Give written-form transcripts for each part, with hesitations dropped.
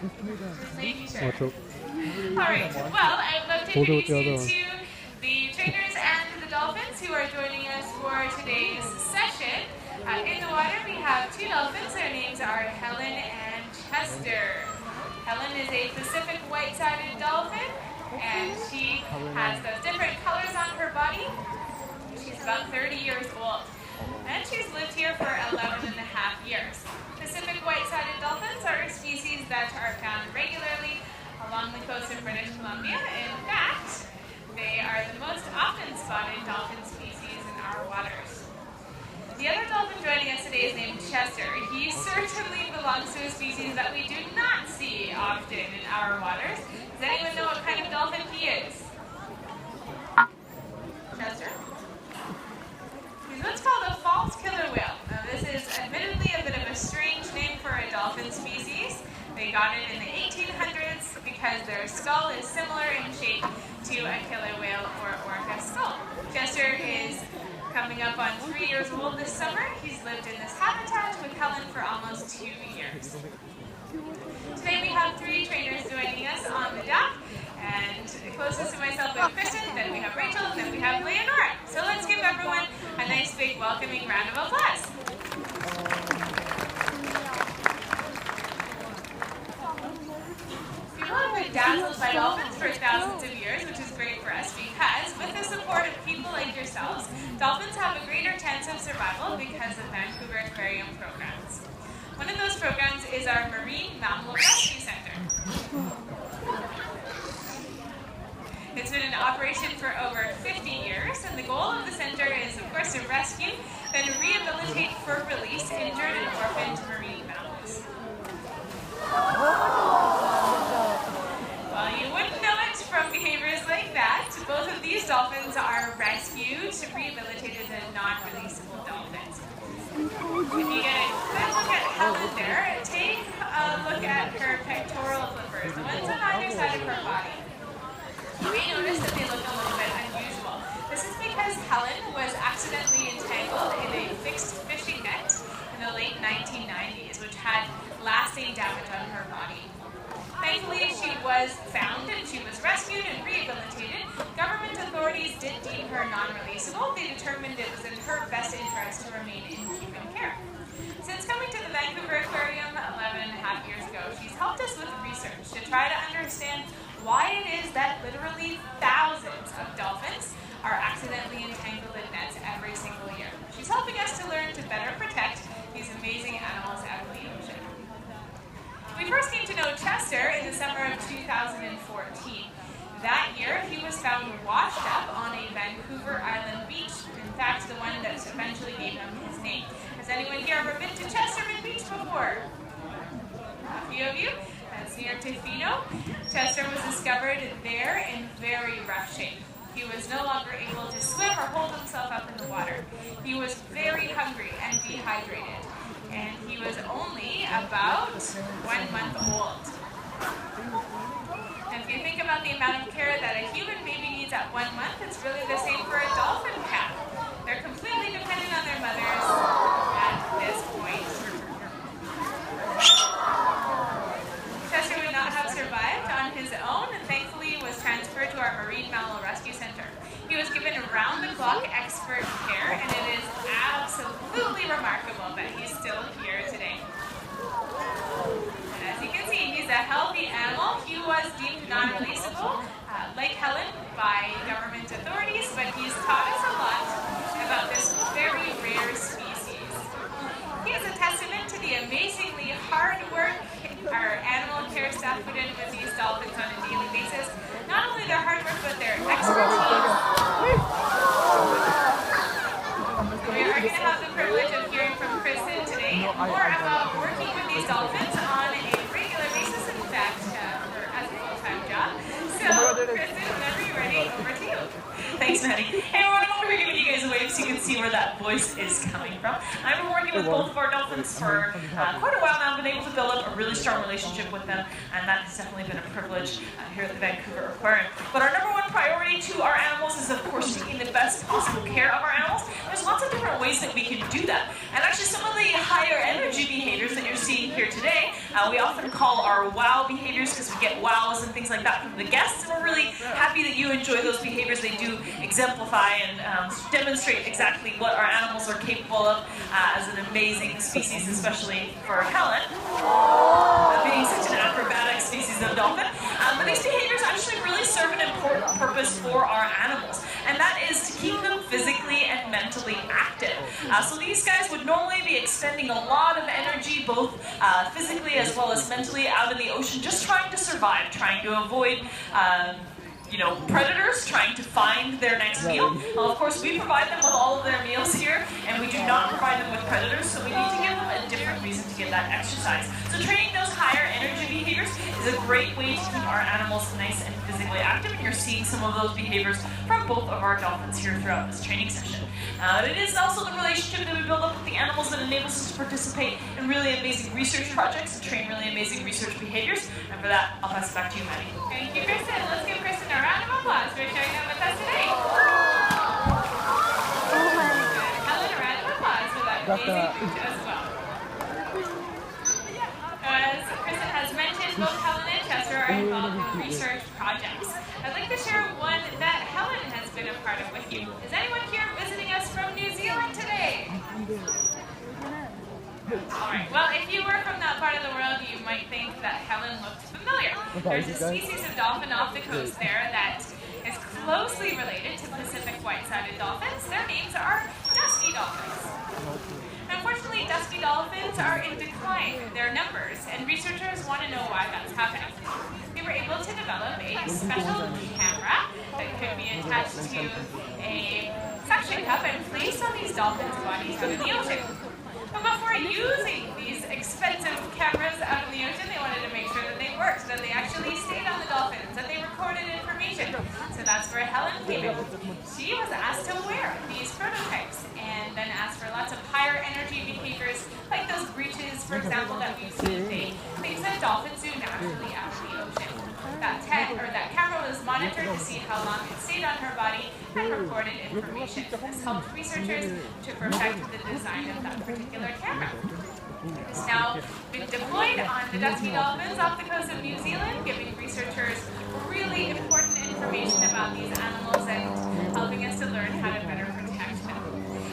Alright, well, I'd love to introduce you to the trainers and the dolphins who are joining us for today's session. In the water we have two dolphins. Their names are Helen and Chester. Helen is a Pacific white-sided dolphin, and she has those different colors on her body. She's about 30 years old, and she's lived here for 11 and a half years. Pacific white-sided dolphins are a species that are found regularly along the coast of British Columbia. In fact, they are the most often spotted dolphin species in our waters. The other dolphin joining us today is named Chester. He certainly belongs to a species that we do not see often in our waters. Does anyone know what kind of dolphin he is? Chester? He's what's called a false killer whale. Now, this is admittedly a bit of a strange name for a dolphin species. They got it in the 1800s because their skull is similar in shape to a killer whale or orca skull. Chester is coming up on 3 years old this summer. He's lived in this habitat with Helen for almost 2 years. Today we have three trainers joining us on the dock, and closest to myself we have Kristen, then we have Rachel, and then we have Leonora. So let's give everyone a nice big welcoming round of applause. People have been dazzled by dolphins for thousands of years, which is great for us because with the support of people like yourselves, dolphins have a greater chance of survival because of Vancouver Aquarium programs. One of those programs is our Marine Mammal Rescue Center. It's been in operation for over 50 years, and the goal of the center is, of course, to rescue, then rehabilitate for release injured and orphaned marine mammals. Well, you wouldn't know it from behaviors like that. Both of these dolphins are rescued, rehabilitated, and non-releasable dolphins. If you get a good look at Helen there, take a look at her pectoral flippers, the ones on either side of her body. You may notice that they look a little bit unusual. This is because Helen was accidentally entangled in a fixed fishing net in the late 1990s, which had lasting damage on her body. Thankfully, she was found and she was rescued and rehabilitated. Government authorities did deem her non-releasable. They determined it was in her best interest to remain in human care. Since coming to the Vancouver Aquarium 11 and a half years ago, she's helped us with research to try to understand why it is that literally thousands of dolphins are accidentally entangled in nets every single year. She's helping us to learn to better protect these amazing animals out of the ocean. We first came to know Chester in the summer of 2014. That year, he was found washed up on a Vancouver Island beach. In fact, the one that eventually gave him his name. Has anyone here ever been to Chesterman Beach before? A few of you? That's near Tofino. Chester was discovered there in very rough shape. He was no longer able to swim or hold himself up in the water. He was very hungry and dehydrated. And he was only about 1 month old. And if you think about the amount of care that a human baby needs at 1 month, it's really the same for a dolphin calf. They're completely dependent on their mothers at this point. Chester would not have survived on his own, and thankfully was transferred to our Marine Mammal Rescue Center. He was given round-the-clock expert care, and it is absolutely remarkable that he's still here today. And as you can see, he's a healthy animal. He was deemed non-releasable, like Helen, by government authorities, but he's taught us a lot about this very rare species. He is a testament to the amazingly hard work our animal care staff put in with these dolphins on a daily basis. Not only their hard work, but their expertise. We are going to have the privilege of hearing from Kristen today more about working with these dolphins on a regular basis, in fact, as a full-time job. So, Kristen, whenever you're ready, over to you. Thanks, Maddie. Hey everyone, I'm over giving you guys a wave so you can see where that voice is coming from. I've been working with both of our dolphins for quite a while now. I've been able to build up a really strong relationship with them, and that has definitely been a privilege here at the Vancouver Aquarium. But our number one priority to our animals is, of course, taking the best possible care of our animals. There's lots of different ways that we can do that. And actually, some of the higher energy behaviors that you're seeing here today We often call our wow behaviors because we get wows and things like that from the guests, and we're really happy that you enjoy those behaviors. They do exemplify and demonstrate exactly what our animals are capable of as an amazing species, especially for Helen, being such an acrobatic species of dolphin. But these behaviors actually really serve an important purpose for our animals, and that is to keep them physically and mentally active. So these guys would normally be expending a lot of energy, both physically as well as mentally, out in the ocean, just trying to survive, trying to avoid predators, trying to find their next meal. Well, of course, we provide them with all of their meals here, and we do not provide them with predators, so we need to give them a different reason to get that exercise. So training those higher energy behaviors is a great way to keep our animals nice and physically active, and you're seeing some of those behaviors from both of our dolphins here throughout this training session. It is also the relationship that we build up with the animals that enables us to participate in really amazing research projects and train really amazing research behaviors. And for that, I'll pass it back to you, Maddie. Thank you, Kristen. Let's give Kristen a round of applause for sharing that with us today. Helen, a round of applause for that amazing speech as well. As Kristen has mentioned, both Helen and Chester are involved in research projects. I'd like to share one that Helen has been a part of with you. Is anyone here visiting us from New Zealand today? Alright, well, if you were from that part of the world, you might think that Helen looked familiar. There's a species of dolphin off the coast there that is closely related to Pacific white-sided dolphins. Their names are dusky dolphins. Unfortunately, dusky dolphins are in decline in their numbers, and researchers want to know why that's happening. We were able to develop a special camera that could be attached to a suction cup and placed on these dolphins' bodies out in the ocean. But before using these expensive cameras out in the ocean, they wanted to make sure that they worked, that they actually stayed on the dolphins, that they recorded information. So that's where Helen came in. She was asked to wear these prototypes and then asked for lots of higher energy behaviors, like those breaches, for example, that we've seen today, things that dolphins do naturally out in the ocean. That camera was monitored to see how long it stayed on her body and recorded information. This helped researchers to perfect the design of that particular camera. It's now been deployed on the dusky dolphins off the coast of New Zealand, giving researchers really important information about these animals and helping us to learn how to better protect them.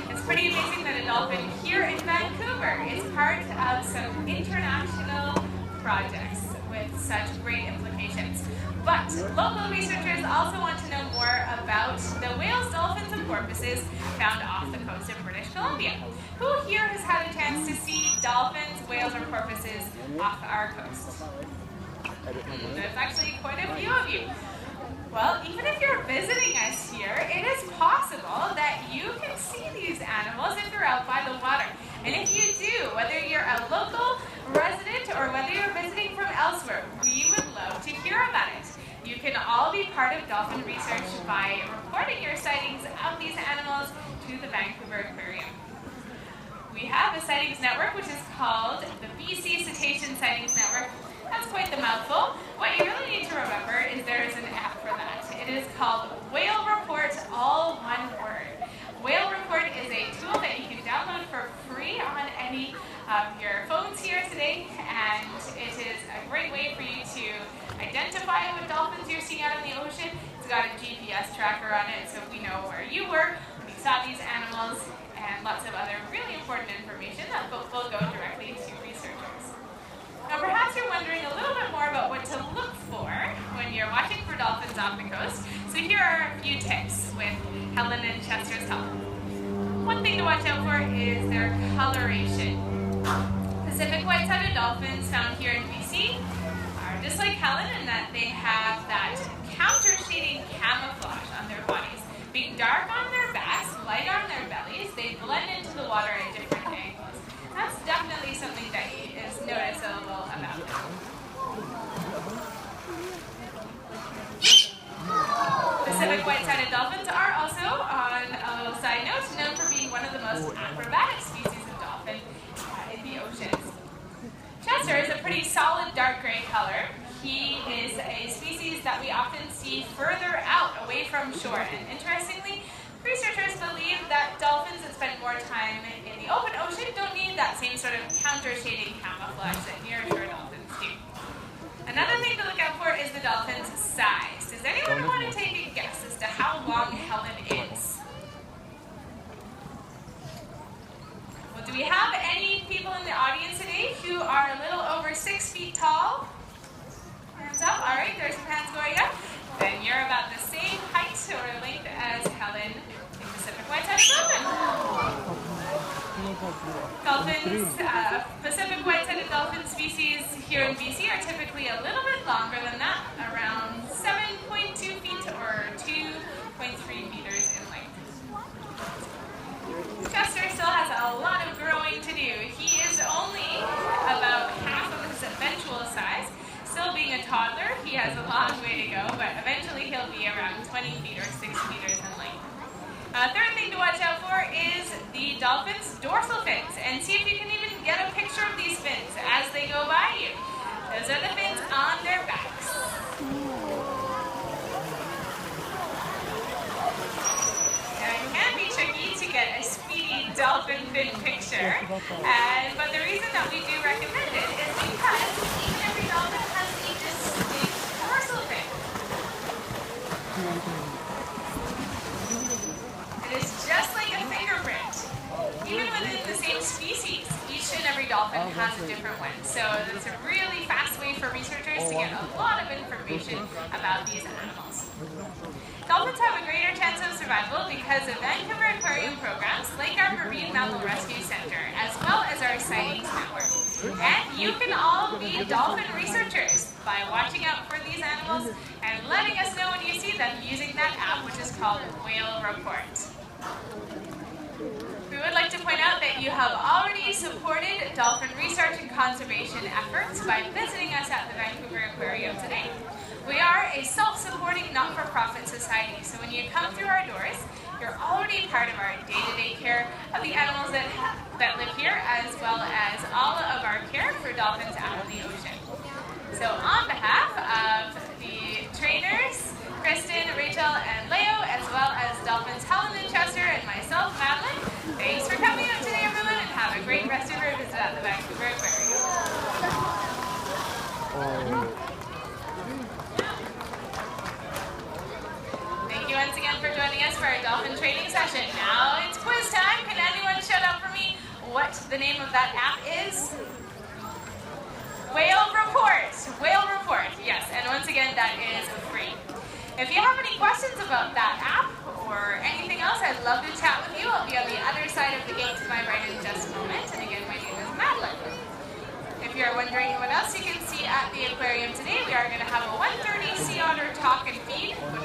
It's pretty amazing that a dolphin here in Vancouver is part of some international projects with such great implications. But local researchers also want to know more about the whales, dolphins, and porpoises found off the coast of British Columbia. Who here has had a chance to see dolphins, whales, or porpoises off our coast? There's actually quite a few of you. Well, even if you're visiting us here, it is possible that you can see these animals if you're out by the water. And if you do, whether you're a local resident or whether you're visiting from elsewhere, we would love to hear about it. You can all be part of dolphin research by reporting your sightings of these animals to the Vancouver Aquarium. We have a sightings network which is called the BC Cetacean Sightings Network. That's quite the mouthful. What you really need to remember is there is an app for that. It is called Whale Report, all one word. Whale Report is a tool that you can download for free on any of your phones here today, and it is a great way for you to identify what dolphins you're seeing out in the ocean. It's got a GPS tracker on it, so we know where you were when you saw these animals, and lots of other really important information that will go directly to researchers. Now perhaps you're wondering a little bit more about what to look for when you're watching for dolphins off the coast. So here are a few tips with Helen and Chester's help. One thing to watch out for is their coloration. Pacific white-sided dolphins found here in BC are just like Helen in that they have that counter-shading camouflage on their bodies. Being dark on their backs, light on their bellies, they blend into the water at different angles. That's definitely something that is noticeable about them. Pacific white-sided dolphins are also, on a side note, known for being one of the most acrobatic species of dolphin in the oceans. Chester is a pretty solid dark gray color. He is a species that we often see further out, away from shore. And interestingly, researchers believe that dolphins that spend more time in the open ocean don't need that same sort of counter-shading camouflage that near-shore dolphins rescue. Another thing to look out for is the dolphin's size. Does anyone want to take a guess as to how long Helen is? Well, do we have any people in the audience today who are a little over 6 feet tall? Hands up. All right, there's some hands going up. Then you're about the same height or length as Helen in Pacific white-headed dolphin. Dolphins, Pacific white-headed dolphin species here in BC are typically a little bit longer than that, around 7.2 feet or 2.3 meters in length. Chester still has a lot of growing to do. He is only about half of his eventual size. Still being a toddler, he has a long way to go, but eventually he'll be around 20 feet or 6 meters in length. Third thing to watch out for is the dolphin's dorsal fins, and see if you can even get a picture of these fins as they go by you. Those are the fins on their backs. Now it can be tricky to get a speedy dolphin fin picture, but the reason that we do recommend it is because each and every dolphin has a distinct dorsal fin. It is just like a fingerprint. Even within the same species, each and every dolphin has a different one. So it's a really fast way for researchers to get a lot of information about these animals. Dolphins have a greater chance of survival because of Vancouver Aquarium programs like our Marine Mammal Rescue Center, as well as our Sightings Network. And you can all be dolphin researchers by watching out for these animals and letting us know when you see them using that app, which is called Whale Report. We would like to point out that you have already supported dolphin research and conservation efforts by visiting us at the Vancouver Aquarium today. We are a self-supporting, not-for-profit society, so when you come through our doors, you're already part of our day-to-day care of the animals that live here, as well as all of our care for dolphins out in the ocean. So on behalf of the trainers, Kristen, Rachel, and Leo, as well as Dolphins Helen and Chester, and myself, Madeline, thanks for coming out today, everyone, and have a great rest of your visit at the Vancouver Aquarium. Thank you once again for joining us for our dolphin training session. Now it's quiz time. Can anyone shout out for me what the name of that app is? Whale Report. Whale Report, yes. And once again, that is free. If you have any questions about that app or anything else, I'd love to chat with you. I'll be on the other side of the gate to my right in just a moment. And again, my name is Madeline. If you're wondering what else you can see at the aquarium today, we are going to have a 1:30